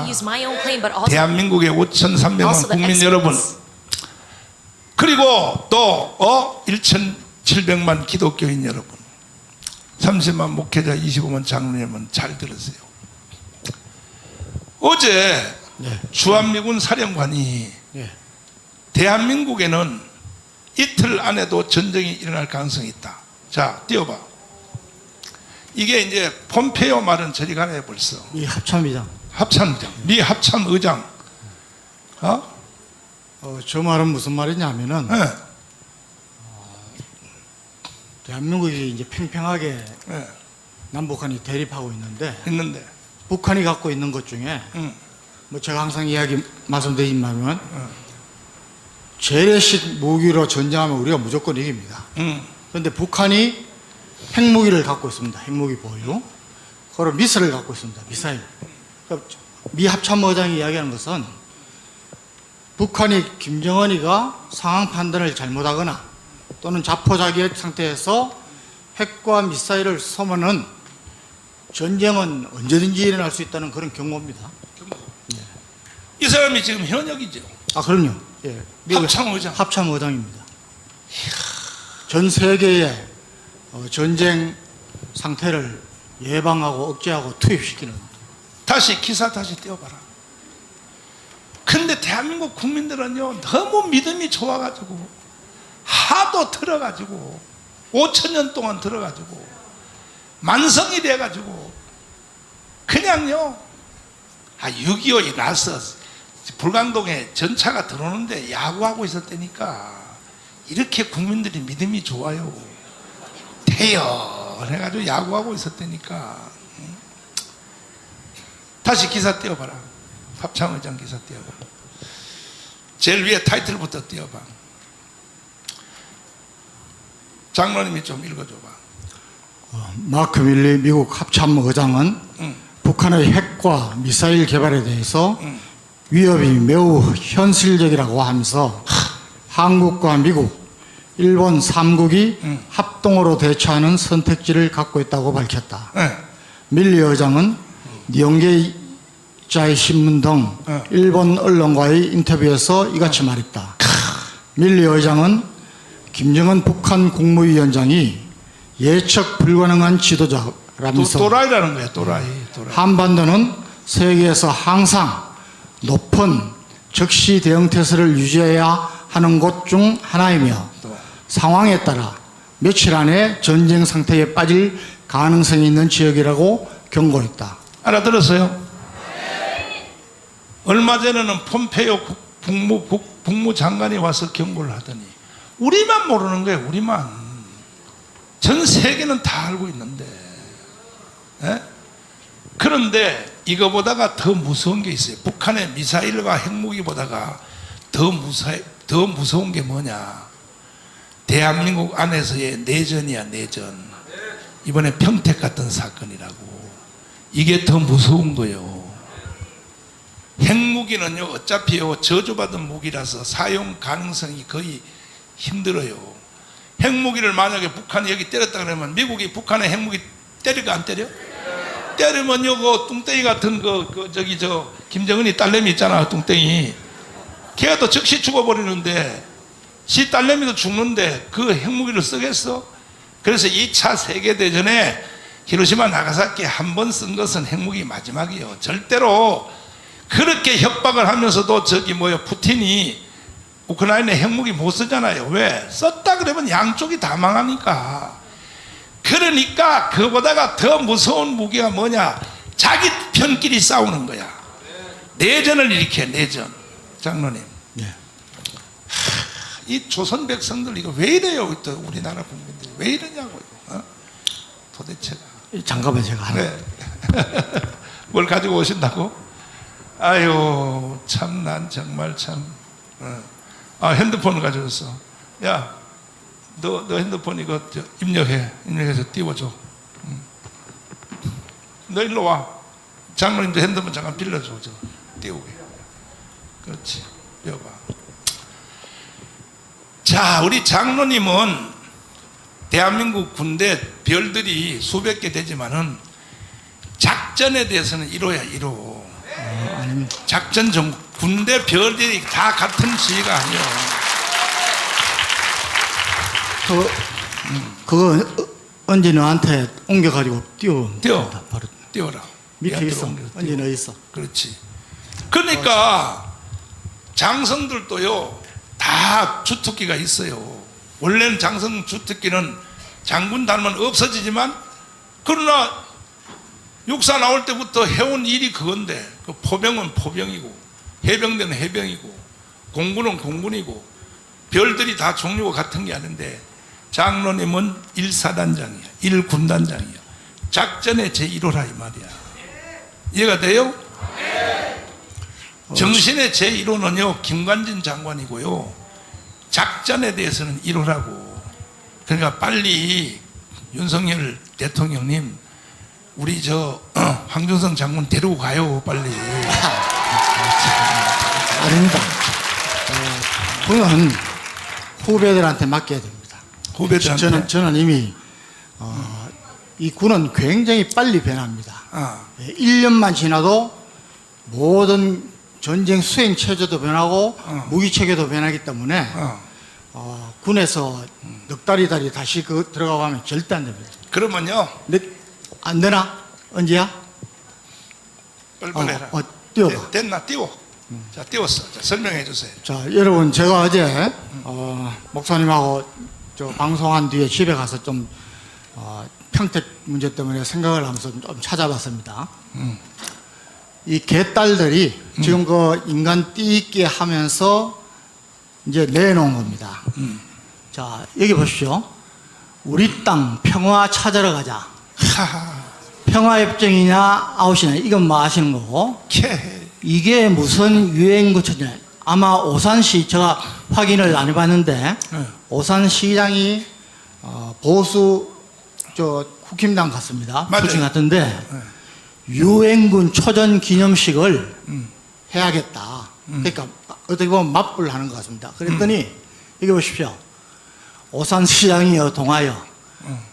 not use my own claim, but also 대한민국의 5,300만 the 국민 여러분, experts. 그리고 또 1,700만 기독교인 여러분, 30만 목회자, 25만 장로님은 잘 들으세요. 어제 네. 주한미군 사령관이 예. 대한민국에는 이틀 안에도 전쟁이 일어날 가능성이 있다. 자, 띄워봐. 이게 이제 폼페이오 말은 저리 가네 벌써. 이 합참의장. 합참의장, 미 합참의장. 저 말은 무슨 말이냐면은 네. 대한민국이 이제 팽팽하게 네. 남북한이 대립하고 있는데 있는데. 북한이 갖고 있는 것 중에 뭐 제가 항상 말씀드리지만 재래식 무기로 전쟁하면 우리가 무조건 이깁니다. 그런데 북한이 핵무기를 갖고 있습니다. 핵무기 보유. 그리고 미사일을 갖고 있습니다. 미사일. 그러니까 미 합참의장이 이야기하는 것은 북한이 김정은이가 상황 판단을 잘못하거나 또는 자포자기의 상태에서 핵과 미사일을 쏘면은 전쟁은 언제든지 일어날 수 있다는 그런 경고입니다. 이 사람이 지금 현역이죠. 아, 그럼요. 예. 합참의장. 합참의장입니다. 전 세계의 전쟁 상태를 예방하고 억제하고 투입시키는. 다시 기사 다시 띄워봐라. 근데 대한민국 국민들은요 너무 믿음이 좋아가지고 하도 들어가지고 5,000년 동안 들어가지고 만성이 돼가지고 그냥요 6.25에 나서 불광동에 전차가 들어오는데 야구하고 있었다니까. 이렇게 국민들이 믿음이 좋아요. 태연해가지고 야구하고 있었다니까. 다시 기사 띄워봐라. 합참의장 기사 띄워봐. 제일 위에 타이틀부터 띄워봐. 장로님이 좀 읽어줘봐. 마크 밀리 미국 합참의장은 북한의 핵과 미사일 개발에 대해서 위협이 매우 현실적이라고 하면서 한국과 미국, 일본 3국이 합동으로 대처하는 선택지를 갖고 있다고 밝혔다. 네. 밀리 의장은 니혼게이자이 신문 등 일본 언론과의 인터뷰에서 이같이 말했다. 밀리 의장은 김정은 북한 국무위원장이 예측 불가능한 지도자라면서 또라이라는 거야. 또라이. 한반도는 세계에서 항상 높은 적시 대응 태세를 유지해야 하는 곳 중 하나이며 상황에 따라 며칠 안에 전쟁 상태에 빠질 가능성이 있는 지역이라고 경고했다. 알아들었어요? 얼마 전에는 폼페이오 국무장관이 와서 경고를 하더니 우리만 모르는 거예요. 우리만. 전 세계는 다 알고 있는데. 에? 그런데 이거보다가 더 무서운 게 있어요. 북한의 미사일과 핵무기보다가 더 무서운 게 뭐냐. 대한민국 안에서의 내전이야. 내전. 이번에 평택 같은 사건이라고. 이게 더 무서운 거예요. 핵무기는요 어차피요 저주받은 무기라서 사용 가능성이 거의 힘들어요. 핵무기를 만약에 북한이 여기 때렸다 그러면 미국이 북한의 핵무기 때릴까 안 때려? 때리면요 그 뚱땡이 같은 김정은이 딸내미 있잖아. 뚱땡이 걔가 또 즉시 죽어버리는데 지 딸내미도 죽는데 그 핵무기를 쓰겠어? 그래서 2차 세계대전에 히로시마 나가사키 한 번 쓴 것은 핵무기 마지막이에요. 절대로 그렇게 협박을 하면서도 푸틴이 우크라이나에 핵무기 못 쓰잖아요. 왜? 썼다 그러면 양쪽이 다 망하니까. 그러니까 그보다가 더 무서운 무기가 뭐냐? 자기 편끼리 싸우는 거야. 내전을 일으켜. 내전. 장로님, 네. 이 조선 백성들 이거 왜 이래요? 또 우리나라 국민들이 왜 이러냐고요. 도대체가. 잠깐만 제가 하나. 네. 뭘 가지고 오신다고? 아유 참 난 정말 참. 핸드폰을 가져왔어. 야, 너 핸드폰 이거 입력해서 띄워줘. 너 일로 와. 장로님도 핸드폰 잠깐 빌려줘. 띄우게. 그렇지. 띄워봐. 자, 우리 장로님은 대한민국 군대 별들이 수백 개 되지만은 작전에 대해서는 1호야 1호. 아닙니다. 작전 전국 군대 별들이 다 같은 지위가 아니에요. 그거 언제 너한테 옮겨가지고 띄워. 바로 띄워라. 밑에 얘한테 있어. 옮겨, 언제 띄워. 너 있어. 그렇지. 그러니까 장성들도요 다 주특기가 있어요. 원래는 장성 주특기는 장군 달면 없어지지만, 그러나 육사 나올 때부터 해온 일이 그건데, 그 포병은 포병이고 해병대는 해병이고 공군은 공군이고 별들이 다 종류가 같은 게 아닌데, 장로님은 1사단장이야, 1군단장이야. 작전의 제1호라 이 말이야. 이해가 돼요? 정신의 제1호는요 김관진 장관이고요, 작전에 대해서는 1호라고. 그러니까 빨리 윤석열 대통령님 우리 황준성 장군 데리고 가요, 빨리. 아닙니다. 그건 후배들한테 맡겨야 됩니다. 후배들한테. 저는 이미 이 군은 굉장히 빨리 변합니다. 1년만 지나도 모든 전쟁 수행 체제도 변하고 무기 체계도 변하기 때문에 군에서 넉 달이 다시 들어가고 하면 절대 안 됩니다. 그러면요 안 되나? 언제야? 빨리 해라. 띄워봐. 됐나? 띄워. 자, 띄웠어. 자, 설명해 주세요. 자, 여러분, 제가 어제 목사님하고 방송한 뒤에 집에 가서 좀 평택 문제 때문에 생각을 하면서 좀 찾아봤습니다. 이 개딸들이 지금 그 인간 띠있게 하면서 이제 내놓은 겁니다. 자, 여기 보십시오. 우리 땅 평화 찾으러 가자. 평화협정이냐 아웃이냐, 이건 뭐 아시는 거고, 이게 무슨 유행구천이냐. 아마 오산시, 제가 확인을 안 해봤는데 오산시장이 보수 국힘당 같습니다. 부진 같은데 유엔군 초전 기념식을 해야겠다. 그러니까 어떻게 보면 맞불 하는 것 같습니다. 그랬더니 여기 보십시오. 오산시장이요, 동아요.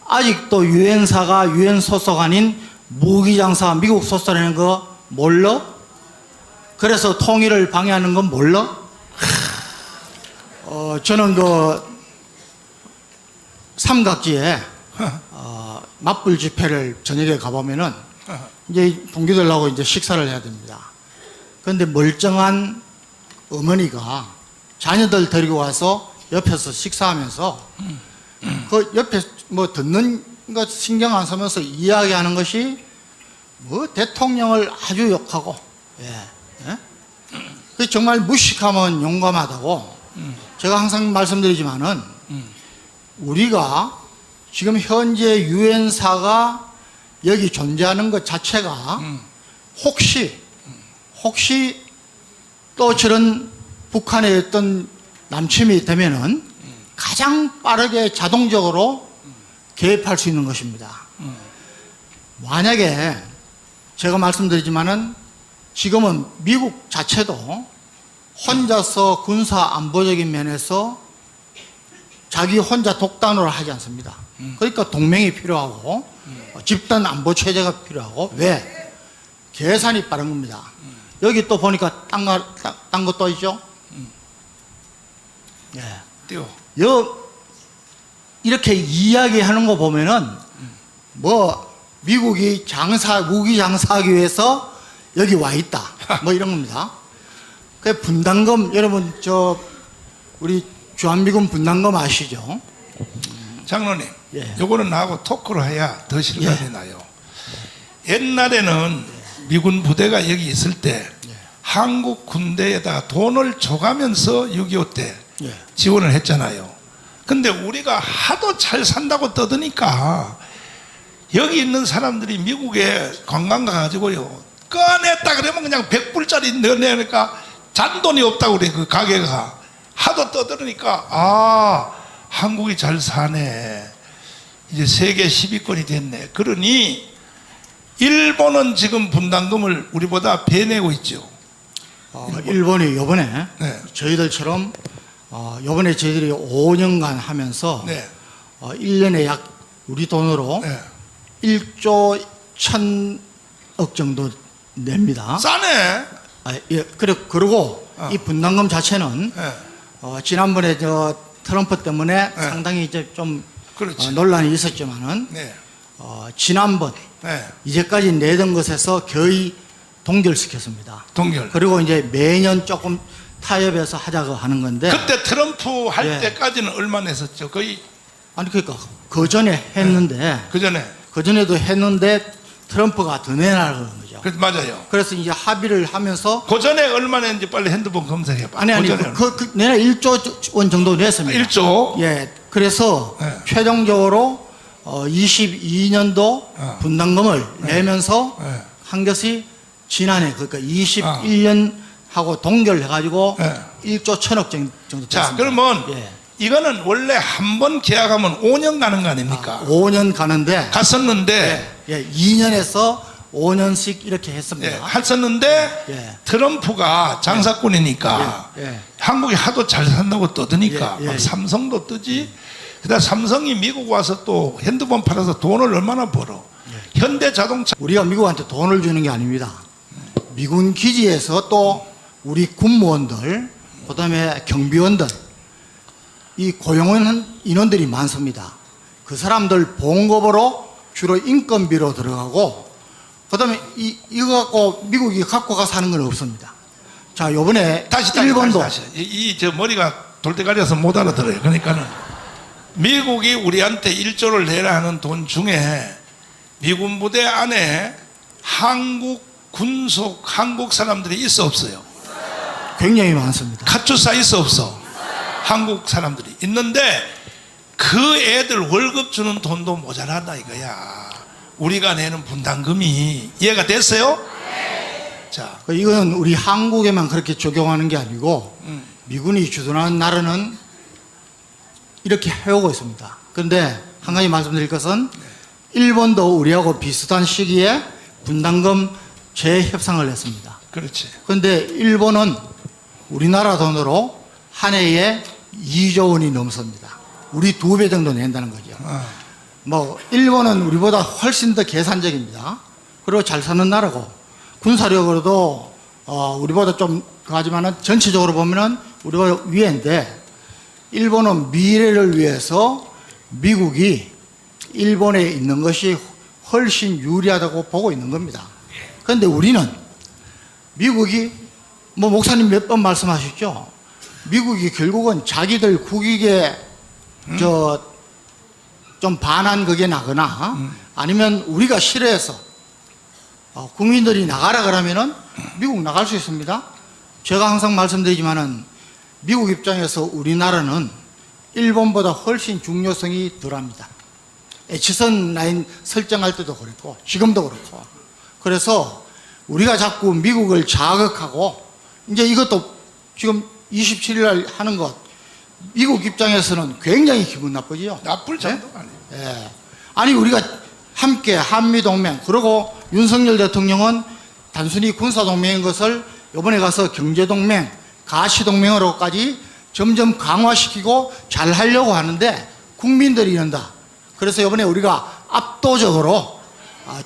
아직도 유엔사가 유엔 소속 아닌 무기장사가 미국 소속이라는 거 몰라? 그래서 통일을 방해하는 건 몰라? 저는 그 삼각지에 맞불 집회를 저녁에 가보면은 이제 동기들하고 이제 식사를 해야 됩니다. 그런데 멀쩡한 어머니가 자녀들 데리고 와서 옆에서 식사하면서 그 옆에 뭐 듣는 것 신경 안 쓰면서 이야기하는 것이 뭐 대통령을 아주 욕하고, 그 정말 무식하면 용감하다고. 제가 항상 말씀드리지만은 우리가 지금 현재 유엔사가 여기 존재하는 것 자체가 혹시 또 저런 북한의 어떤 남침이 되면은 가장 빠르게 자동적으로 개입할 수 있는 것입니다. 만약에 제가 말씀드리지만은 지금은 미국 자체도 혼자서 군사 안보적인 면에서 자기 혼자 독단으로 하지 않습니다. 그러니까 동맹이 필요하고 집단 안보 체제가 필요하고. 왜? 계산이 빠른 겁니다. 여기 또 보니까 딴 거 또 있죠? 띄워. 이렇게 이야기하는 거 보면은 뭐 미국이 무기 장사하기 위해서 여기 와 있다, 뭐 이런 겁니다. 그 분담금, 여러분 우리 주한미군 분담금 아시죠? 장로님, 요거는 나하고 토크를 해야 더 실감이 나요. 옛날에는 미군 부대가 여기 있을 때 한국 군대에다 돈을 줘가면서 6.25 때 지원을 했잖아요. 근데 우리가 하도 잘 산다고 떠드니까 여기 있는 사람들이 미국에 관광 가가지고요, 꺼냈다 그러면 그냥 100불짜리 넣어내니까 잔돈이 없다고 그래. 그 가게가 하도 떠들으니까 한국이 잘 사네, 이제 세계 10위권이 됐네. 그러니 일본은 지금 분담금을 우리보다 배내고 있죠. 일본이 요번에 저희들처럼 요번에 저희들이 5년간 하면서 1년에 약 우리 돈으로 1조 1,000억 정도 냅니다. 싸네. 예, 그리고 이 분담금 자체는 예. 지난번에 저 트럼프 때문에 네. 상당히 이제 좀 그렇지. 논란이 있었지만은 네. 지난번 네. 이제까지 내던 것에서 거의 동결시켰습니다. 동결. 그리고 이제 매년 조금 타협해서 하자고 하는 건데 그때 트럼프 할 예. 때까지는 얼마 냈었죠? 거의 아니 그러니까 그 전에 했는데 그 전에. 그 전에도 했는데 트럼프가 더 내라는 거죠. 맞아요. 그래서 이제 합의를 하면서 그 전에 얼마 냈는지 빨리 핸드폰 검색해봐. 아니 내가 1조 원 정도 냈습니다. 1조. 예, 그래서 네. 최종적으로 22년도 분담금을 내면서 네. 한 것이 지난해 그러니까 21년 하고 동결해가지고 네. 1조 1,000억 정도 됐습니다. 자, 그러면 예. 이거는 원래 한 번 계약하면 5년 가는 거 아닙니까? 5년 가는데 갔었는데, 예, 2년에서 5년씩 이렇게 예, 했습니다. 했었는데 예. 트럼프가 장사꾼이니까 예, 예. 한국이 하도 잘 산다고 떠드니까 예, 예. 막 삼성도 뜨지. 그다음 삼성이 미국 와서 또 핸드폰 팔아서 돈을 얼마나 벌어. 현대자동차 우리가 미국한테 돈을 주는 게 아닙니다. 미군 기지에서 또 우리 군무원들, 그다음에 경비원들, 이 고용하는 인원들이 많습니다. 그 사람들 봉급으로 주로 인건비로 들어가고, 그다음에 이거 갖고 미국이 갖고 가서 하는 건 없습니다. 자, 요번에 일본도 이저 머리가 돌대가리여서 못 알아들어요. 그러니까는 미국이 우리한테 1조를 내라 하는 돈 중에 미군 부대 안에 한국 군속 한국 사람들이 있어 없어요? 굉장히 많습니다. 카투사 있어 없어? 한국 사람들이 있는데 그 애들 월급 주는 돈도 모자란다 이거야. 우리가 내는 분담금이 이해가 됐어요? 자, 이건 우리 한국에만 그렇게 적용하는 게 아니고 미군이 주둔하는 나라는 이렇게 해오고 있습니다. 그런데 한 가지 말씀드릴 것은 일본도 우리하고 비슷한 시기에 분담금 재협상을 했습니다. 그렇지. 그런데 일본은 우리나라 돈으로 한 해에 2조 원이 넘습니다. 우리 2배 정도 낸다는 거죠. 뭐 일본은 우리보다 훨씬 더 계산적입니다. 그리고 잘 사는 나라고 군사력으로도 우리보다 좀 하지만은 전체적으로 보면은 우리가 위인데 일본은 미래를 위해서 미국이 일본에 있는 것이 훨씬 유리하다고 보고 있는 겁니다. 그런데 우리는 미국이 뭐 목사님 몇 번 말씀하셨죠? 미국이 결국은 자기들 국익에 좀 반한 그게 나거나 아니면 우리가 싫어해서 국민들이 나가라 그러면은 미국 나갈 수 있습니다. 제가 항상 말씀드리지만은 미국 입장에서 우리나라는 일본보다 훨씬 중요성이 덜합니다. H선 라인 설정할 때도 그랬고 지금도 그렇고 그래서 우리가 자꾸 미국을 자극하고 이제 이것도 지금 27일 날 하는 것 미국 입장에서는 굉장히 기분 나쁘지요. 나쁠 정도가 아니에요. 예. 아니 우리가 함께 한미동맹 그리고 윤석열 대통령은 단순히 군사동맹인 것을 이번에 가서 경제동맹 가시동맹으로까지 점점 강화시키고 잘 하려고 하는데 국민들이 이런다. 그래서 이번에 우리가 압도적으로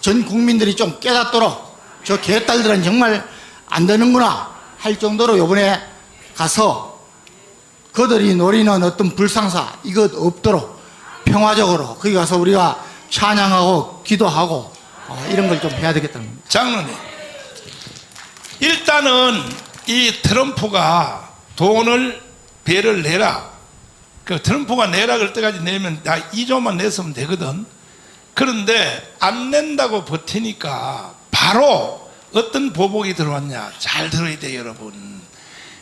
전 국민들이 좀 깨닫도록 저 개딸들은 정말 안 되는구나 할 정도로 이번에 가서 그들이 노리는 어떤 불상사 이것 없도록 평화적으로 거기 가서 우리가 찬양하고 기도하고 이런 걸 좀 해야 되겠다는 겁니다. 장로님, 일단은 이 트럼프가 돈을 배를 내라. 그 트럼프가 내라 그럴 때까지 내면 나 2조만 냈으면 되거든. 그런데 안 낸다고 버티니까 바로 어떤 보복이 들어왔냐. 잘 들어야 돼요, 여러분.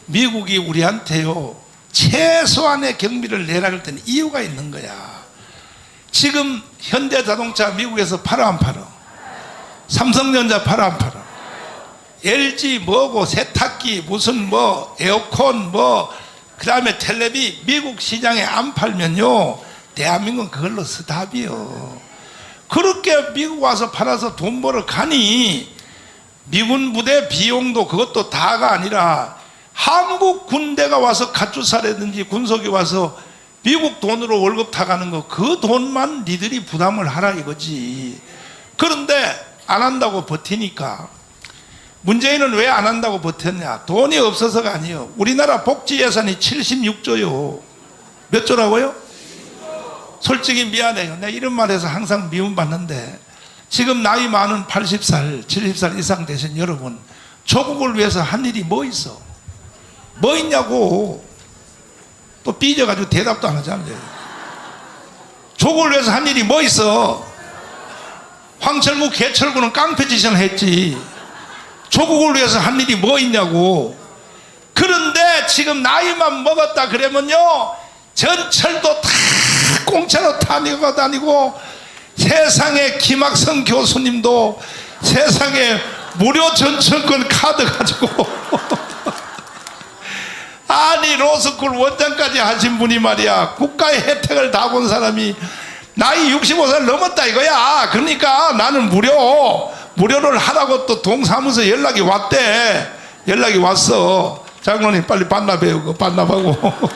미국이 우리한테요 최소한의 경비를 내라 그럴 때는 이유가 있는 거야. 지금 현대자동차 미국에서 팔아 안 팔아? 삼성전자 팔아 안 팔아? LG 뭐고 세탁기 무슨 뭐 에어컨 뭐 그 다음에 텔레비 미국 시장에 안 팔면요 대한민국은 그걸로 스탑이요. 그렇게 미국 와서 팔아서 돈 벌어 가니 미군 부대 비용도 그것도 다가 아니라 한국 군대가 와서 가축사라든지 군속이 와서 미국 돈으로 월급 타가는 거 그 돈만 니들이 부담을 하라 이거지. 그런데 안 한다고 버티니까 문재인은 왜 안 한다고 버텼냐? 돈이 없어서가 아니에요. 우리나라 복지 예산이 76조요. 몇 조라고요? 솔직히 미안해요. 내가 이런 말해서 항상 미움받는데 지금 나이 많은 80살, 70살 이상 되신 여러분, 조국을 위해서 한 일이 뭐 있어? 뭐 있냐고. 또 삐져가지고 대답도 안 하잖아요. 조국을 위해서 한 일이 뭐 있어? 황철구, 개철구는 깡패짓을 했지. 조국을 위해서 한 일이 뭐 있냐고. 그런데 지금 나이만 먹었다 그러면요, 전철도 다 공짜로 타고 다니고, 세상에 김학성 교수님도 세상에 무료 전철권 카드 가지고 아니 로스쿨 원장까지 하신 분이 말이야, 국가의 혜택을 다 본 사람이 나이 65살 넘었다 이거야. 그러니까 나는 무료를 하라고 또 동사무소 연락이 왔대. 연락이 왔어. 장로님 빨리 반납해요. 반납하고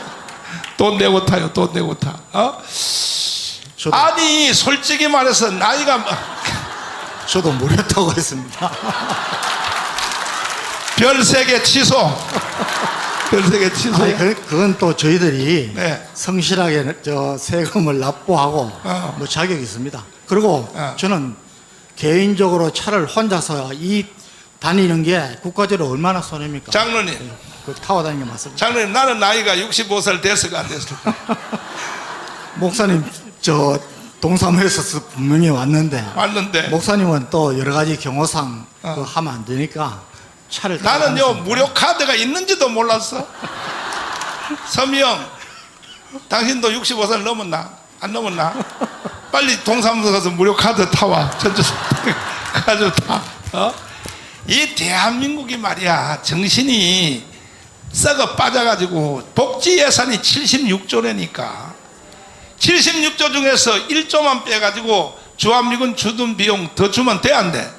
돈 내고 타요. 돈 내고 타. 아니 솔직히 말해서 나이가 저도 무료 타고 했습니다. 별 3개 취소. 별 3개 취소. 아니, 그건 또 저희들이 네. 성실하게 세금을 납부하고 뭐 자격이 있습니다. 그리고 저는 개인적으로 차를 혼자서 다니는 게 국가적으로 얼마나 손해입니까? 장로님, 그 타고 다니는 게 맞습니다. 장로님, 나는 나이가 65살 됐을까 안 됐을까? 목사님, 동사무소에서 분명히 왔는데 목사님은 또 여러 가지 경호상 그거 하면 안 되니까 차를 타고 나는요 다녔습니다. 무료 카드가 있는지도 몰랐어. 서미영, 당신도 65살 넘었나? 안 넘었나? 빨리 동사무소 가서 무료 카드 타와. 전주소 가지고 타. 이 대한민국이 말이야, 정신이 썩어 빠져가지고 복지 예산이 76조래니까 76조 중에서 1조만 빼가지고 주한미군 주둔 비용 더 주면 돼, 안 돼?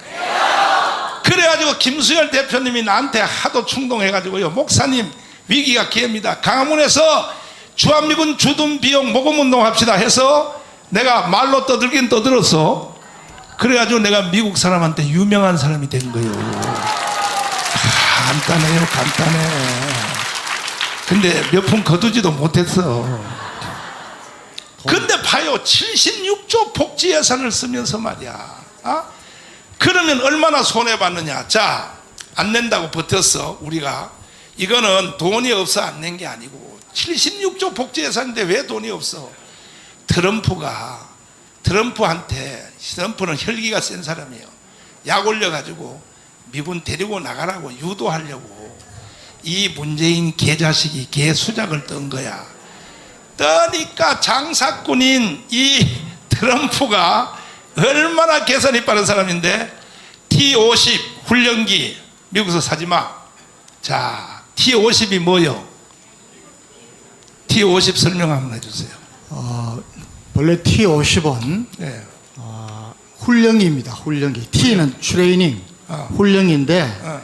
그래가지고 김수열 대표님이 나한테 하도 충동해가지고요, 목사님 위기가 기회입니다, 강화문에서 주한미군 주둔 비용 모금운동 합시다 해서 내가 말로 떠들긴 떠들었어. 그래가지고 내가 미국 사람한테 유명한 사람이 된 거예요. 간단해요, 간단해. 근데 몇 푼 거두지도 못했어. 근데 봐요, 76조 복지 예산을 쓰면서 말이야, 그러면 얼마나 손해받느냐. 자, 안 낸다고 버텼어 우리가. 이거는 돈이 없어 안 낸 게 아니고 76조 복지 예산인데 왜 돈이 없어? 트럼프는 혈기가 센 사람이에요. 약 올려가지고 미군 데리고 나가라고 유도하려고 이 문재인 개자식이 개수작을 떤 거야. 떠니까 장사꾼인 이 트럼프가 얼마나 계산이 빠른 사람인데, T-50 훈련기 미국에서 사지마. 자, T-50이 뭐요? T-50 설명 한번 해주세요. 원래 T-50은 네. 훈련기입니다. 훈련기. T는 트레이닝, 훈련기인데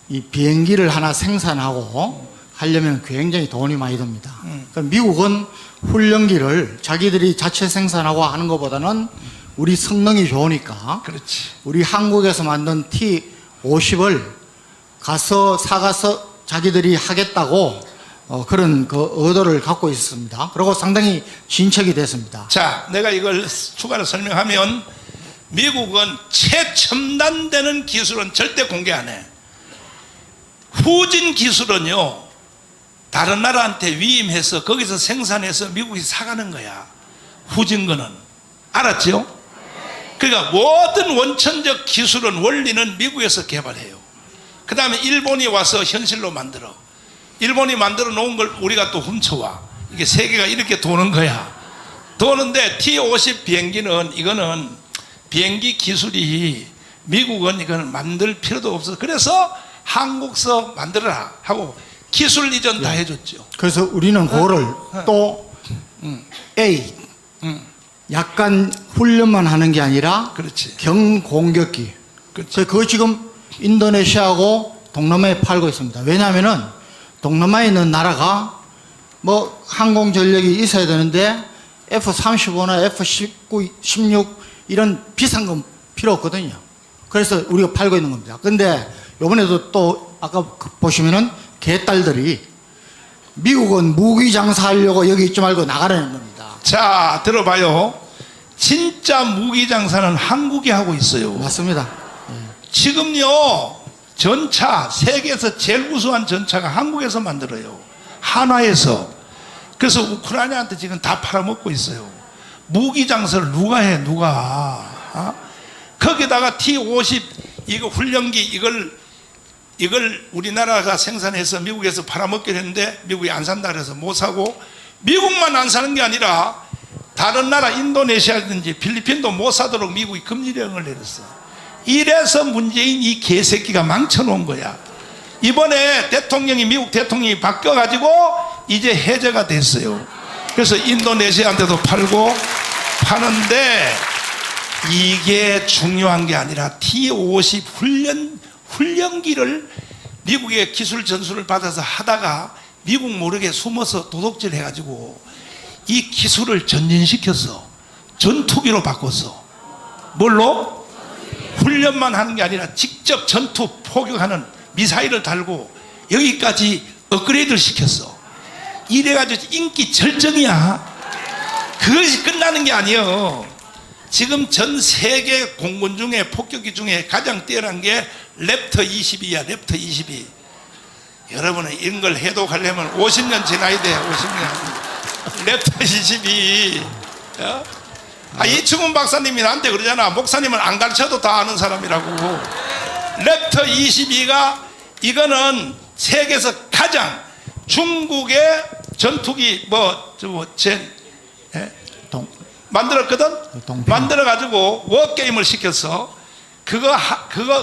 이 비행기를 하나 생산하고 하려면 굉장히 돈이 많이 듭니다. 그러니까 미국은 훈련기를 자기들이 자체 생산하고 하는 것보다는 우리 성능이 좋으니까, 그렇지, 우리 한국에서 만든 T-50을 사가서 자기들이 하겠다고 그런 그 의도를 갖고 있습니다. 그리고 상당히 진척이 됐습니다. 자, 내가 이걸 추가로 설명하면, 미국은 최첨단되는 기술은 절대 공개 안 해. 후진 기술은요, 다른 나라한테 위임해서 거기서 생산해서 미국이 사가는 거야. 후진 거는. 알았죠? 그러니까 모든 원천적 기술은, 원리는 미국에서 개발해요. 그 다음에 일본이 와서 현실로 만들어. 일본이 만들어 놓은 걸 우리가 또 훔쳐와. 이게 세계가 이렇게 도는 거야. 도는데 T-50 비행기는, 이거는 비행기 기술이, 미국은 이거는 만들 필요도 없어. 그래서 한국서 만들어라 하고 기술 이전 다 해줬죠. 그래서 우리는 그거를 또 약간 훈련만 하는 게 아니라, 그렇지, 경공격기. 그렇지. 그거 지금 인도네시아하고 동남아에 팔고 있습니다. 왜냐하면은 동남아에 있는 나라가 뭐 항공 전력이 있어야 되는데 F-35나 F-19, 16 이런 비싼 건 필요 없거든요. 그래서 우리가 팔고 있는 겁니다. 근데 이번에도 또 아까 보시면은 개딸들이 미국은 무기 장사하려고 여기 있지 말고 나가라는 겁니다. 자, 들어봐요. 진짜 무기 장사는 한국이 하고 있어요. 맞습니다. 지금요, 전차, 세계에서 제일 우수한 전차가 한국에서 만들어요. 한화에서. 그래서 우크라이나한테 지금 다 팔아먹고 있어요. 무기 장사를 누가 해, 누가. 어? 거기다가 T-50 이거 훈련기 이걸 우리나라가 생산해서 미국에서 팔아먹기로 했는데 미국이 안 산다 그래서 못 사고, 미국만 안 사는 게 아니라 다른 나라 인도네시아든지 필리핀도 못 사도록 미국이 금지령을 내렸어. 이래서 문재인 이 개새끼가 망쳐놓은 거야. 이번에 대통령이, 미국 대통령이 바뀌어가지고 이제 해제가 됐어요. 그래서 인도네시아한테도 팔고 파는데, 이게 중요한 게 아니라 T-50 훈련기를 미국의 기술 전수를 받아서 하다가 미국 모르게 숨어서 도둑질 해가지고 이 기술을 전진시켰어. 전투기로 바꿨어. 뭘로? 훈련만 하는 게 아니라 직접 전투 포격하는 미사일을 달고 여기까지 업그레이드를 시켰어. 이래가지고 인기 절정이야. 그것이 끝나는 게 아니에요. 지금 전 세계 공군 중에, 폭격기 중에 가장 뛰어난 게 랩터 22야. 랩터 22. 여러분은 이런 걸 해독하려면 50년 지나야 돼. 50년. 랩터 22. 어? 이충훈 박사님이 나한테 그러잖아. 목사님은 안 가르쳐도 다 아는 사람이라고. 랩터 22가 이거는 세계에서 가장, 중국의 전투기 만들었거든. 만들어가지고 워게임을 시켰어.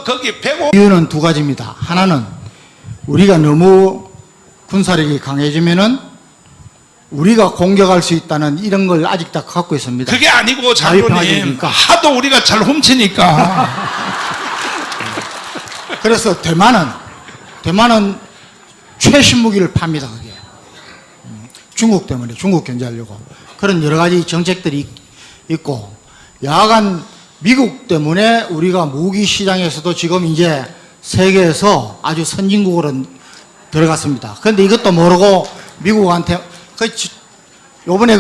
거기 105. 이유는 두 가지입니다. 하나는 우리가 너무 군사력이 강해지면은 우리가 공격할 수 있다는 이런 걸 아직 다 갖고 있습니다. 그게 아니고 장로님, 하도 우리가 잘 훔치니까. 그래서 대만은 최신 무기를 팝니다. 그게 중국 때문에, 중국 견제하려고 그런 여러 가지 정책들이 있고, 야간 미국 때문에 우리가 무기 시장에서도 지금 이제 세계에서 아주 선진국으로 들어갔습니다. 그런데 이것도 모르고 미국한테 요번에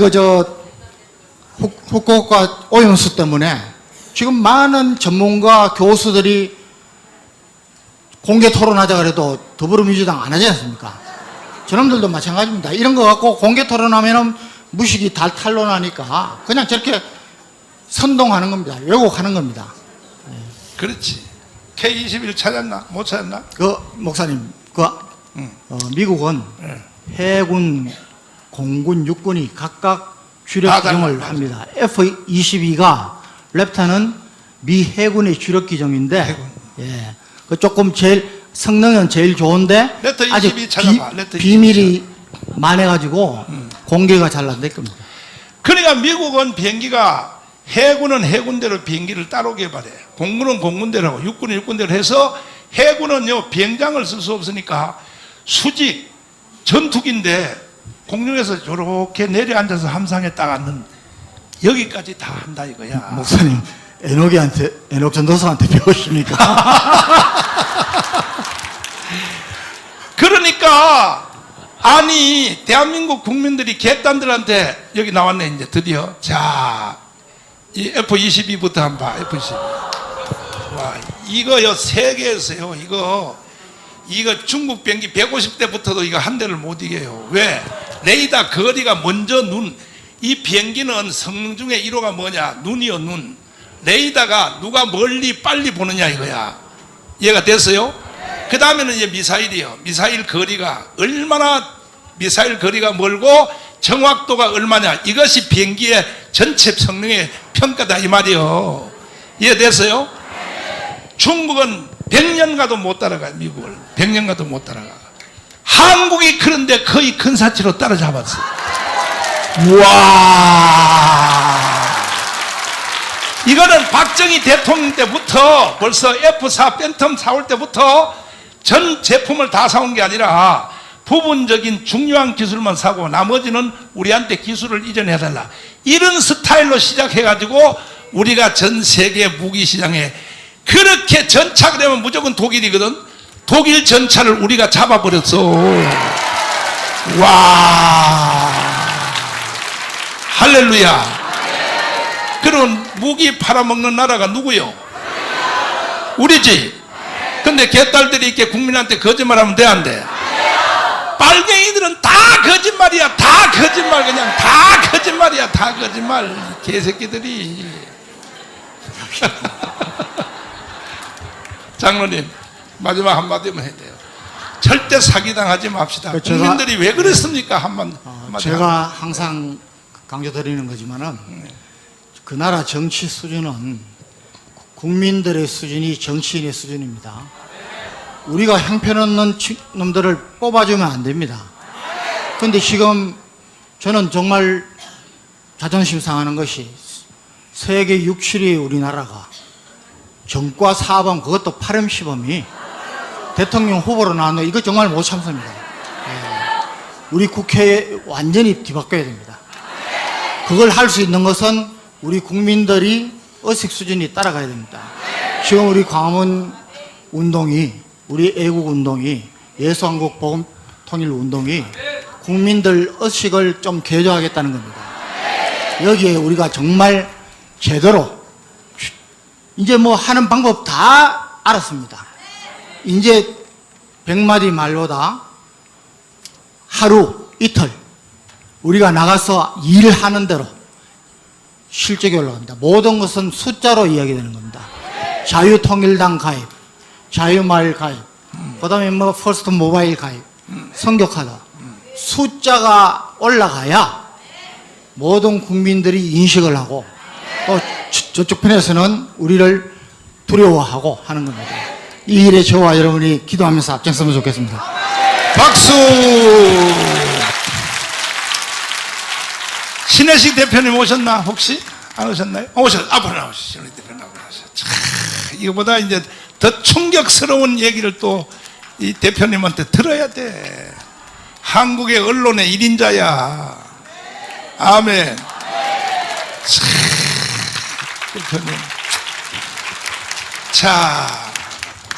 후쿠오카 오염수 때문에 지금 많은 전문가 교수들이 공개 토론하자 그래도 더불어민주당 안 하지 않습니까? 저놈들도 마찬가지입니다. 이런 거 갖고 공개 토론하면은 무식이 탈론하니까 그냥 저렇게 선동하는 겁니다. 왜곡하는 겁니다. 그렇지. K-21 찾았나? 못 찾았나? 목사님, 미국은 해군, 공군, 육군이 각각 주력 기종을 합니다. F-22가 랩터는 미 해군의 주력 기종인데, 예, 조금 제일 성능은 제일 좋은데 아직 비밀이 많아가지고 공개가 잘 안 될 겁니다. 그러니까 미국은 비행기가, 해군은 해군대로 비행기를 따로 개발해. 공군은 공군대로 하고 육군은 육군대로 해서, 해군은요 비행장을 쓸 수 없으니까 수직 전투기인데 공중에서 저렇게 내려앉아서 함상에 딱 앉는, 여기까지 다 한다 이거야. 목사님, 에녹 전도사한테 배우십니까? 그러니까 아니 대한민국 국민들이 개딴들한테, 여기 나왔네 이제 드디어. 자, 이 F-22부터 한번 봐. F-22. 와, 이거요 세계에서요 이거 중국 비행기 150대부터도 이거 한 대를 못 이겨요. 왜? 레이더 거리가 먼저 이 비행기는 성능 중에 1호가 뭐냐? 눈이요, 눈. 레이더가 누가 멀리 빨리 보느냐 이거야. 이해가 됐어요? 그 다음에는 이제 미사일이요. 미사일 거리가 멀고 정확도가 얼마냐. 이것이 비행기의 전체 성능의 평가다 이 말이요. 이해됐어요? 중국은 100년 가도 못 따라가요. 미국을 100년 가도 못 따라가. 한국이 그런데 거의 근사치로 따라잡았어. 우와, 이거는 박정희 대통령 때부터, 벌써 F4 팬텀 사올 때부터 전 제품을 다 사온 게 아니라 부분적인 중요한 기술만 사고 나머지는 우리한테 기술을 이전해달라, 이런 스타일로 시작해가지고 우리가 전 세계 무기 시장에 그렇게 전차가 되면 무조건 독일이거든. 독일 전차를 우리가 잡아버렸어. 와, 할렐루야. 그런 무기 팔아먹는 나라가 누구요? 우리지. 근데 개딸들이 이렇게 국민한테 거짓말하면 돼, 안 돼? 빨갱이들은 다 거짓말이야. 다 거짓말. 그냥 다 거짓말이야. 다 거짓말. 개새끼들이. 장로님, 마지막 한마디만 해야 돼요. 절대 사기당하지 맙시다. 제가- 국민들이 왜 그랬습니까? 한마디. 제가 항상 강조드리는 거지만은 그 나라 정치 수준은 국민들의 수준이 정치인의 수준입니다. 우리가 형편없는 놈들을 뽑아주면 안 됩니다. 그런데 지금 저는 정말 자존심 상하는 것이 세계 6, 7위 우리나라가 정과 사범, 그것도 파렴시범이 대통령 후보로 나왔는데 이거 정말 못 참습니다. 우리 국회에 완전히 뒤바뀌어야 됩니다. 그걸 할 수 있는 것은 우리 국민들이 의식 수준이 따라가야 됩니다. 지금 우리 광화문 운동이, 우리 애국 운동이, 예수한국 복음 통일 운동이 국민들 의식을 좀 개조하겠다는 겁니다. 여기에 우리가 정말 제대로 이제 뭐 하는 방법 다 알았습니다. 이제 100마디 말보다 하루, 이틀 우리가 나가서 일하는 대로 실적이 올라갑니다. 모든 것은 숫자로 이야기되는 겁니다. 자유통일당 가입, 자유마을 가입, 그 다음에 뭐 퍼스트 모바일 가입, 선교카드. 숫자가 올라가야 모든 국민들이 인식을 하고 또 저쪽 편에서는 우리를 두려워하고 하는 겁니다. 이 일에 저와 여러분이 기도하면서 앞장서면 좋겠습니다. 박수! 신혜식 대표님 오셨나? 혹시? 안 오셨나요? 앞으로 나오시죠. 신혜식 대표님 앞으로 나오시죠. 이거보다 이제 더 충격스러운 얘기를 또 이 대표님한테 들어야 돼. 한국의 언론의 1인자야. 아멘. 대표님. 자,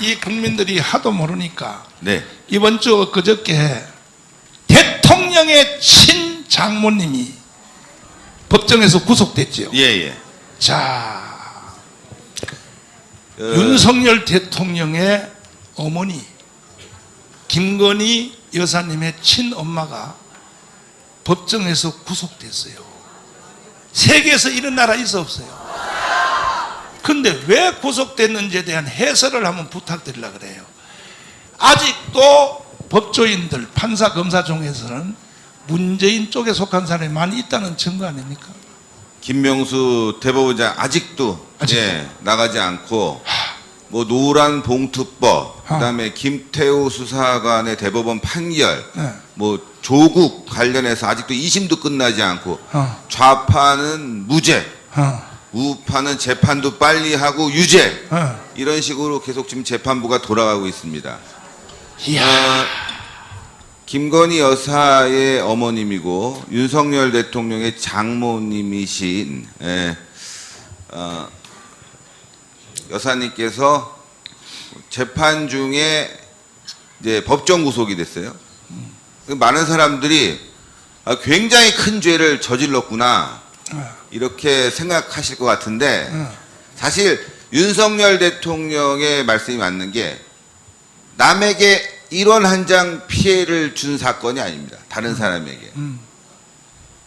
이 국민들이 하도 모르니까 네. 이번 주 그저께 대통령의 친장모님이 법정에서 구속됐지요. 예, 예. 자, 윤석열 대통령의 어머니 김건희 여사님의 친엄마가 법정에서 구속됐어요. 세계에서 이런 나라 있어 없어요. 근데 왜 구속됐는지에 대한 해설을 한번 부탁드리려고 그래요. 아직도 법조인들, 판사, 검사 중에서는 문재인 쪽에 속한 사람이 많이 있다는 증거 아닙니까? 김명수 대법원장 아직도 예, 나가지 않고 뭐 노란 봉투법, 그다음에 김태우 수사관의 대법원 판결, 네. 뭐 조국 관련해서 아직도 2심도 끝나지 않고 좌파는 무죄, 우파는 재판도 빨리 하고 유죄, 이런 식으로 계속 지금 재판부가 돌아가고 있습니다. 이야. 김건희 여사의 어머님이고 윤석열 대통령의 장모님이신 여사님께서 재판 중에 이제 법정 구속이 됐어요. 많은 사람들이 굉장히 큰 죄를 저질렀구나 이렇게 생각하실 것 같은데 사실 윤석열 대통령의 말씀이 맞는 게 남에게 1원 한 장 피해를 준 사건이 아닙니다. 다른 사람에게.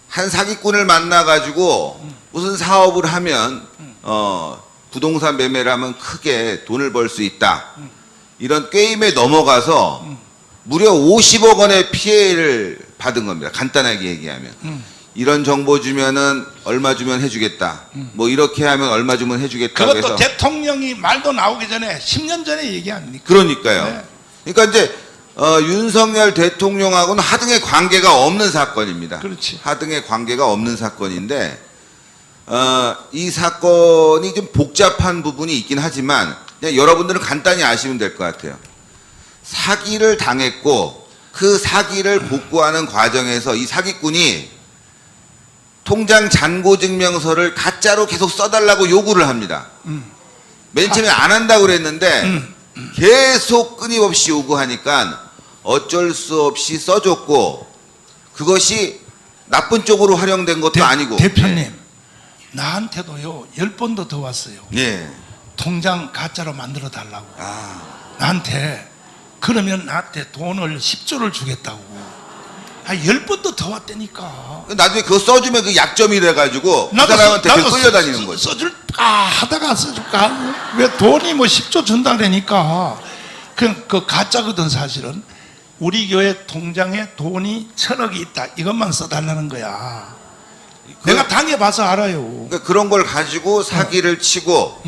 한 사기꾼을 만나가지고 무슨 사업을 하면 부동산 매매를 하면 크게 돈을 벌 수 있다. 이런 게임에 넘어가서 무려 50억 원의 피해를 받은 겁니다. 간단하게 얘기하면. 이런 정보 주면은 얼마 주면 해주겠다. 뭐 이렇게 하면 얼마 주면 해주겠다고 그것도 해서. 대통령이 말도 나오기 전에 10년 전에 얘기 아닙니까? 그러니까요. 네. 그러니까 이제 윤석열 대통령하고는 하등의 관계가 없는 사건입니다. 그렇지. 하등의 관계가 없는 사건인데 이 사건이 좀 복잡한 부분이 있긴 하지만 그냥 여러분들은 간단히 아시면 될 것 같아요. 사기를 당했고 그 사기를 복구하는 과정에서 이 사기꾼이 통장 잔고 증명서를 가짜로 계속 써달라고 요구를 합니다. 맨 처음에 안 한다고 그랬는데 계속 끊임없이 요구하니까 어쩔 수 없이 써줬고 그것이 나쁜 쪽으로 활용된 것도 아니고. 대표님 나한테도요 10번도 더 왔어요. 예. 통장 가짜로 만들어 달라고. 아, 나한테 그러면 나한테 돈을 10조를 주겠다고. 10번도 더 왔다니까. 나중에 그거 써주면 그 약점이 돼가지고 그 사람한테 계속 끌려다니는 거죠. 써줄까 하다가 써줄까. 왜 돈이 뭐 10조 준다 그러니까. 그 가짜거든 사실은. 우리 교회 통장에 돈이 1,000억이 있다. 이것만 써달라는 거야. 내가 당해봐서 알아요. 그러니까 그런 걸 가지고 사기를 치고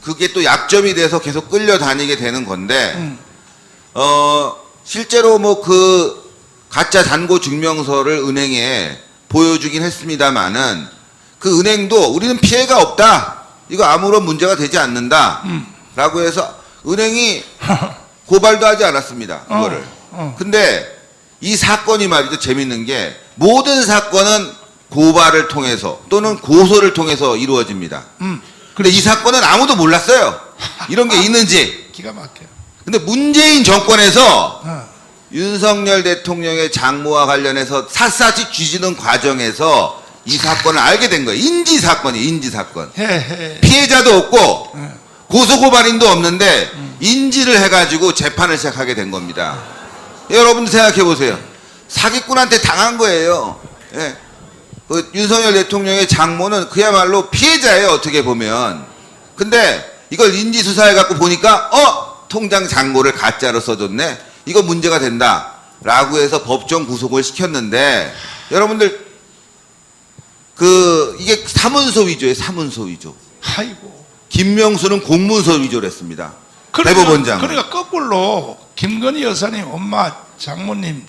그게 또 약점이 돼서 계속 끌려다니게 되는 건데 실제로 뭐 그 가짜 잔고 증명서를 은행에 보여주긴 했습니다만은 그 은행도 우리는 피해가 없다. 이거 아무런 문제가 되지 않는다. 라고 해서 은행이 고발도 하지 않았습니다. 그거를. 근데 이 사건이 말이죠. 재밌는 게 모든 사건은 고발을 통해서 또는 고소를 통해서 이루어집니다. 근데 이 사건은 아무도 몰랐어요. 이런 게 있는지. 기가 막혀. 근데 문재인 정권에서 윤석열 대통령의 장모와 관련해서 샅샅이 뒤지는 과정에서 이 사건을 알게 된 거예요. 인지 사건이 인지 사건. 피해자도 없고 고소고발인도 없는데 인지를 해가지고 재판을 시작하게 된 겁니다. 여러분들 생각해 보세요. 사기꾼한테 당한 거예요. 예. 그 윤석열 대통령의 장모는 그야말로 피해자예요. 어떻게 보면. 근데 이걸 인지 수사해 갖고 보니까 통장 잔고를 가짜로 써줬네. 이거 문제가 된다. 라고 해서 법정 구속을 시켰는데 여러분들 이게 사문서 위조예요. 사문서 위조. 아이고. 김명수는 공문서 위조를 했습니다. 대법원장. 그러니까 거꾸로 김건희 여사님 엄마 장모님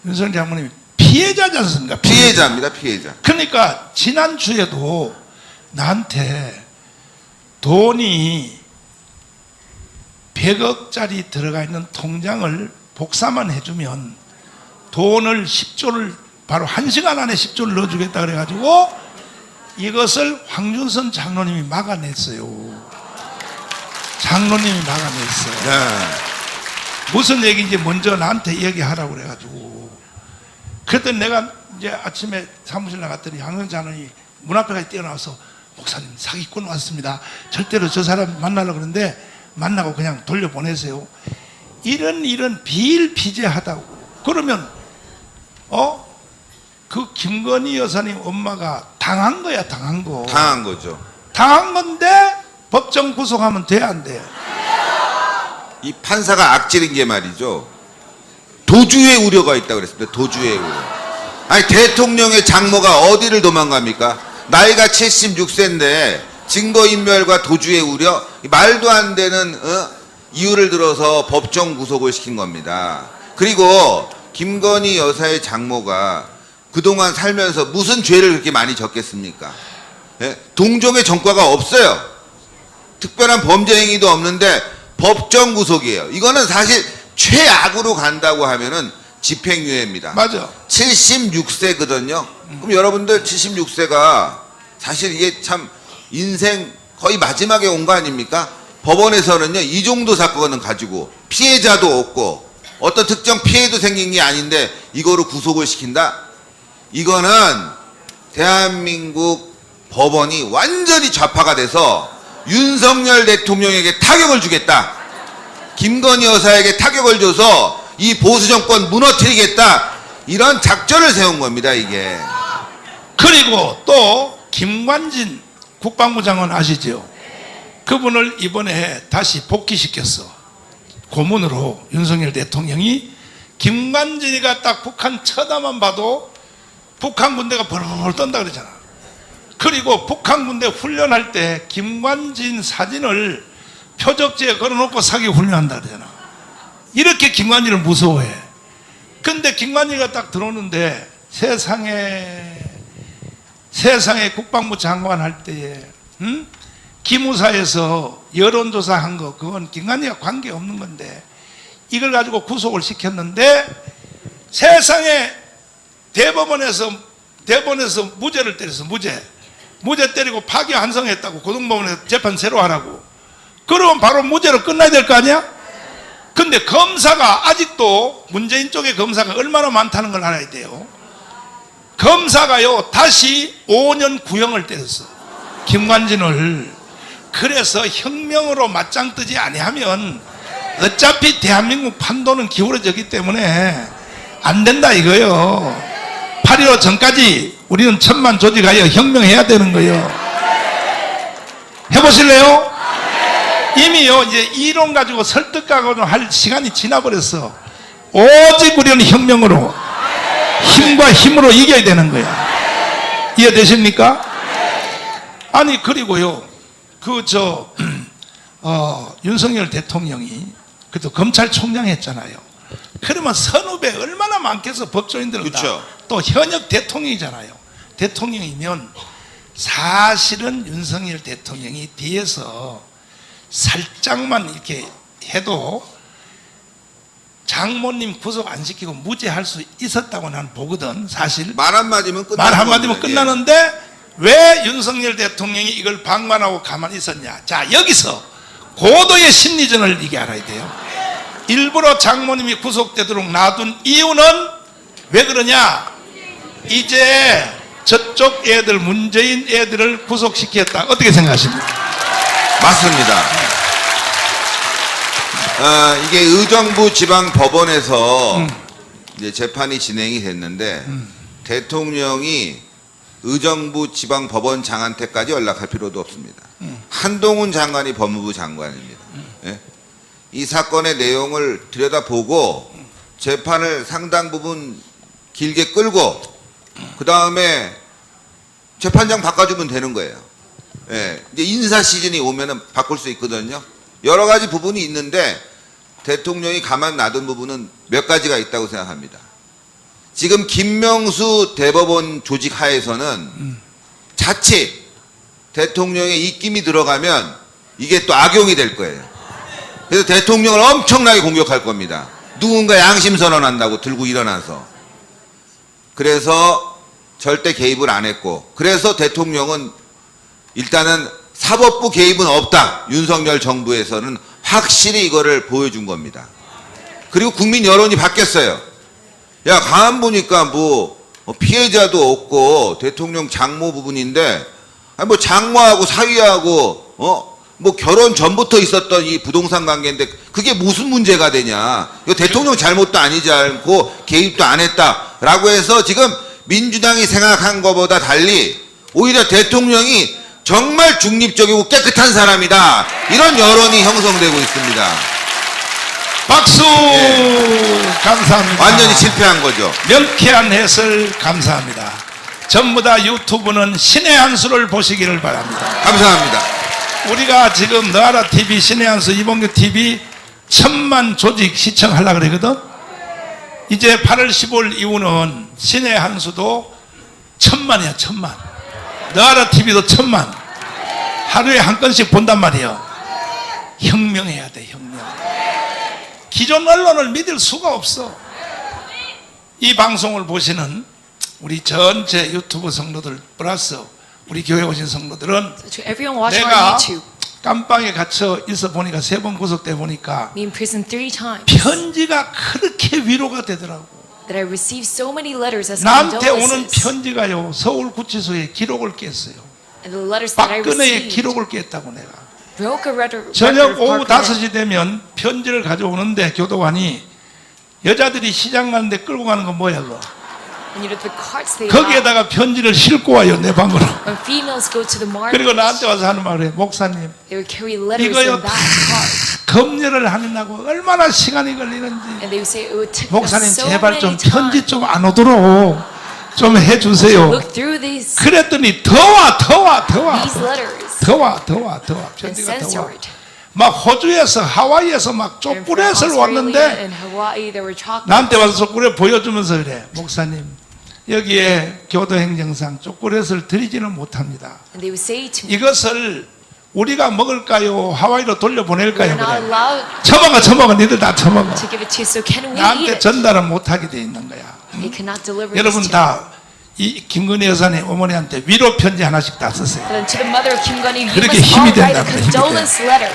윤석열 장모님 피해자지 않습니까? 피해자입니다. 피해자. 그러니까 지난주에도 나한테 돈이 100억짜리 들어가 있는 통장을 복사만 해주면 돈을 10조를 바로 1시간 안에 10조를 넣어주겠다 그래가지고 이것을 황준선 장로님이 막아냈어요. 장로님이 막아냈어요. 네. 무슨 얘기인지 먼저 나한테 얘기하라고 그래가지고 그랬더니 내가 이제 아침에 사무실 나갔더니 황준선 장로님이 문 앞에까지 뛰어나와서 목사님 사기꾼 왔습니다. 절대로 저 사람 만나려고 그러는데 만나고 그냥 돌려보내세요. 이런 비일비재하다고. 그러면 그 김건희 여사님 엄마가 당한 거야. 당한 거. 당한 거죠. 당한 건데 법정 구속하면 돼 안 돼? 이 판사가 악질인 게 말이죠. 도주의 우려가 있다고 그랬습니다. 도주의 우려. 아니 대통령의 장모가 어디를 도망갑니까? 나이가 76세인데 증거인멸과 도주의 우려, 말도 안 되는 이유를 들어서 법정 구속을 시킨 겁니다. 그리고 김건희 여사의 장모가 그동안 살면서 무슨 죄를 그렇게 많이 졌겠습니까? 예? 동종의 전과가 없어요. 특별한 범죄 행위도 없는데 법정 구속이에요. 이거는 사실 최악으로 간다고 하면은 집행유예입니다. 맞아. 76세거든요. 그럼 여러분들 76세가 사실 이게 참 인생 거의 마지막에 온 거 아닙니까? 법원에서는요 이 정도 사건은 가지고 피해자도 없고 어떤 특정 피해도 생긴 게 아닌데 이거로 구속을 시킨다? 이거는 대한민국 법원이 완전히 좌파가 돼서 윤석열 대통령에게 타격을 주겠다. 김건희 여사에게 타격을 줘서 이 보수 정권 무너뜨리겠다. 이런 작전을 세운 겁니다, 이게. 그리고 또 김관진 국방부 장관 아시죠? 그분을 이번에 다시 복귀시켰어. 고문으로 윤석열 대통령이. 김관진이가 딱 북한 쳐다만 봐도 북한 군대가 벌벌 떤다 그러잖아. 그리고 북한 군대 훈련할 때 김관진 사진을 표적지에 걸어놓고 사기 훈련한다 그러잖아. 이렇게 김관진을 무서워해. 근데 김관진이가 딱 들어오는데 세상에 국방부 장관 할 때에 기무사에서 여론조사 한 거 그건 김관진이가 관계없는 건데 이걸 가지고 구속을 시켰는데 세상에 대법원에서 무죄를 때려서 무죄 때리고 파기환송했다고 고등법원에서 재판 새로 하라고. 그러면 바로 무죄로 끝나야 될 거 아니야? 근데 검사가 아직도 문재인 쪽의 검사가 얼마나 많다는 걸 알아야 돼요. 검사가요 다시 5년 구형을 때렸어, 김관진을. 그래서 혁명으로 맞짱 뜨지 아니하면 어차피 대한민국 판도는 기울어졌기 때문에 안 된다 이거요. 8.15 전까지 우리는 1000만 조직하여 혁명해야 되는 거예요. 해보실래요? 이미요 이제 이론 가지고 설득하고는 할 시간이 지나버렸어. 오직 우리는 혁명으로, 힘과 힘으로 이겨야 되는 거야. 이해되십니까? 아니 그리고요 윤석열 대통령이 그래도 검찰총장 했잖아요. 그러면 선후배 얼마나 많겠어. 법조인들은 그쵸. 또 현역 대통령이잖아요. 대통령이면 사실은 윤석열 대통령이 뒤에서 살짝만 이렇게 해도 장모님 구속 안 시키고 무죄할 수 있었다고 나는 보거든. 사실 말 한마디면 끝나는 말 한마디면 겁니다. 끝나는데 왜 윤석열 대통령이 이걸 방관하고 가만히 있었냐. 자, 여기서 고도의 심리전을 이게 알아야 돼요. 일부러 장모님이 구속되도록 놔둔 이유는 왜 그러냐. 이제 저쪽 애들, 문재인 애들을 구속시켰다. 어떻게 생각하십니까? 맞습니다. 이게 의정부 지방법원에서 이제 재판이 진행이 됐는데 대통령이 의정부 지방법원 장한테까지 연락할 필요도 없습니다. 한동훈 장관이 법무부 장관입니다. 예? 이 사건의 내용을 들여다보고 재판을 상당 부분 길게 끌고 그 다음에 재판장 바꿔주면 되는 거예요. 예, 이제 인사 시즌이 오면은 바꿀 수 있거든요. 여러 가지 부분이 있는데 대통령이 가만 놔둔 부분은 몇 가지가 있다고 생각합니다. 지금 김명수 대법원 조직 하에서는 자칫 대통령의 입김이 들어가면 이게 또 악용이 될 거예요. 그래서 대통령을 엄청나게 공격할 겁니다. 누군가 양심 선언한다고 들고 일어나서. 그래서 절대 개입을 안 했고, 그래서 대통령은 일단은 사법부 개입은 없다. 윤석열 정부에서는 확실히 이거를 보여준 겁니다. 그리고 국민 여론이 바뀌었어요. 야, 가만 보니까 뭐 피해자도 없고 대통령 장모 부분인데, 아니 뭐 장모하고 사위하고 뭐 결혼 전부터 있었던 이 부동산 관계인데 그게 무슨 문제가 되냐. 이거 대통령 잘못도 아니지 않고 개입도 안 했다라고 해서 지금 민주당이 생각한 것보다 달리 오히려 대통령이 정말 중립적이고 깨끗한 사람이다. 이런 여론이 형성되고 있습니다. 박수. 감사합니다. 완전히 실패한 거죠. 명쾌한 해설 감사합니다. 전부 다 유튜브는 신의 한 수를 보시기를 바랍니다. 감사합니다. 우리가 지금 너하라 TV, 신의 한 수, 이봉규 TV 1000만 조직 시청하려고 그러거든. 이제 8월 15일 이후는 신의 한 수도 1000만이야. 1000만. 너하라 TV도 1000만. 하루에 한 건씩 본단 말이에요. 혁명해야 돼. 혁명. 기존 언론을 믿을 수가 없어. 이 방송을 보시는 우리 전체 유튜브 성도들 플러스 우리 교회 오신 성도들은 To everyone watching on 내가 YouTube, 깜빵에 갇혀 있어 보니까 3번 구속돼 보니까 me in prison 3 times, 편지가 그렇게 위로가 되더라고. that I received so many letters as 나한테 오는 condolences. 편지가요 서울구치소에 기록을 깼어요. And the letters that I 박근혜의 received 기록을 깼다고 내가. broke a record 저녁 of 오후 Park 5시 되면 편지를 가져오는데 교도관이 여자들이 시장 가는데 끌고 가는 건 뭐야 그거. And you know the carts they allow. 거기에다가 편지를 싣고 와요 내 방으로. When females go to the market, 그리고 나한테 와서 하는 말을 해. 목사님 they would carry letters 이거요 in 다 that cart. 검열을 하느냐고 얼마나 시간이 걸리는지. And they would say it would take them 목사님 so 제발 좀 many 편지 times 좀 안 오도록 좀 to 해주세요. look through these 그랬더니 더와 these letters 더와 and 편지가 더와. censor it. 막 호주에서 하와이에서 막 And from 족구렛을 Australia 왔는데 and Hawaii, there were chocolates. 나한테 와서 족구렛 보여주면서 그래. 목사님 여기에 교도행정상 족구렛을 드리지는 못합니다. And they would say to me, 이것을 우리가 먹을까요? 하와이로 we're 돌려보낼까요? not 그래. allowed 처먹어 니들 다 처먹어. to give it to you, so can we eat 나한테 it? 전달을 못하게 돼 있는 거야. They cannot deliver 여러분 this to me. 다 이 김건희 여사님 어머니한테 위로 편지 하나씩 다 쓰세요. Then to the mother of Kim Gun-il, you 그렇게 must 힘이 all write a 된답니다. condolence letter.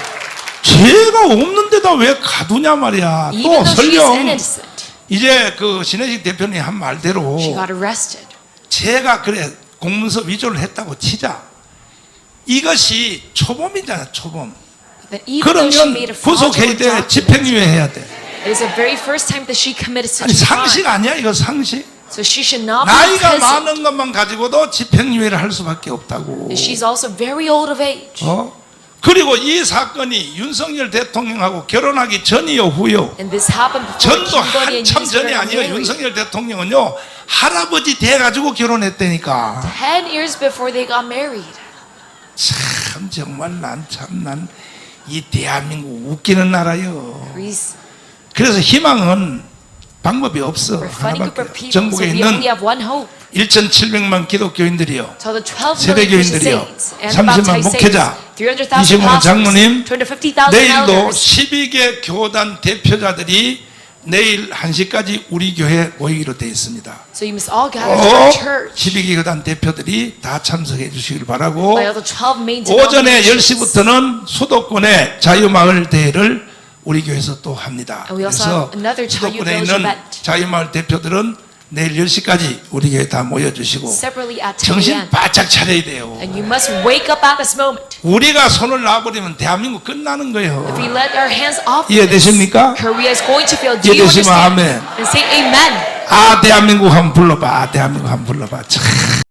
죄가 없는데다 왜 가두냐 말이야. Even 또 though she is 설령 innocent, 이제 그 신혜식 대표님 한 말대로 she got arrested. 제가 그래 공문서 위조를 했다고 치자. 이것이 초범이잖아, 초범. That even though she 그러면 made a 구속해야 fraudulent 돼, document, 집행유예 해야 돼. it is the very first time that she committed 아니 such a 상식 crime. 아니야 이거 상식? So she should not be 나이가 present. 많은 것만 가지고도 집행유예를 할 수밖에 없다고. She's also very old of age. 그리고 이 사건이 윤석열 대통령하고 결혼하기 전이요 후요. And this happened before 전도 Kim Bodie and 한참 Yoon 전이 Suk-yeol 아니에요. married. 윤석열 대통령은요 할아버지 돼가지고 결혼했다니까. 10 years before they got married. 참 정말 난 이 대한민국 웃기는 나라요. Greece, 그래서 희망은 방법이 없어. we're a funny group of 하나밖에. people, so 전국에 we 있는 only have one hope. 1,700만 기독교인들이요. So the 12 million 세배교인들이요. Christian saints and 30만 baptized 목회자, saints, 300,000 25만 pastors, 장로님, 250,000 내일도 elders. 12개 교단 대표자들이 내일 1시까지 우리 교회에 모이기로 되어 있습니다. So you must all gather to our church. 12개 교단 대표들이 다 참석해 주시길 바라고 By all the 12 main 오전에 denominations. 10시부터는 수도권의 자유마을 대회를 우리 교회에서 또 합니다. And we also 그래서 have another 자유 수도권에 village 있는 event. 자유마을 대표들은 내일 10시까지 우리 교회 다 모여주시고 Separately at 10 정신 a.m. 바짝 차려야 돼요. And you must wake up at this moment. 우리가 손을 놔버리면 대한민국 끝나는 거예요. If we let our hands off 이해되십니까? this, Korea is going to fail. Do you 이해되시면 understand? 아멘. And say amen. 아 대한민국 한번 불러봐. 아 대한민국 한번 불러봐. 참